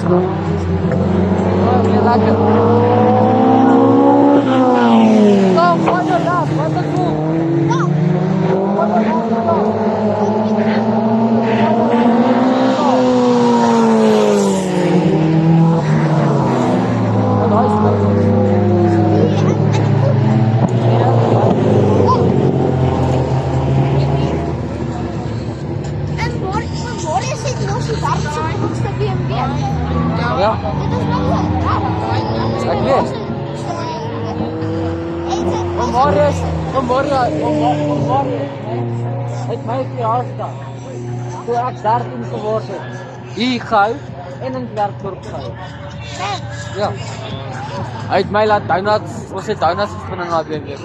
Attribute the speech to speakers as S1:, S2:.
S1: Oh, weer lekker. Kom, wat er daar, wat er zo. Wat er daar, ja, ik weet. Vanmorgen het my verjaarsdag. Toe ek 13 geword het. Hier gehou en in Klerksdorp gehou. Ja. Hy het my laat donuts, ons het donuts gespinning na weer.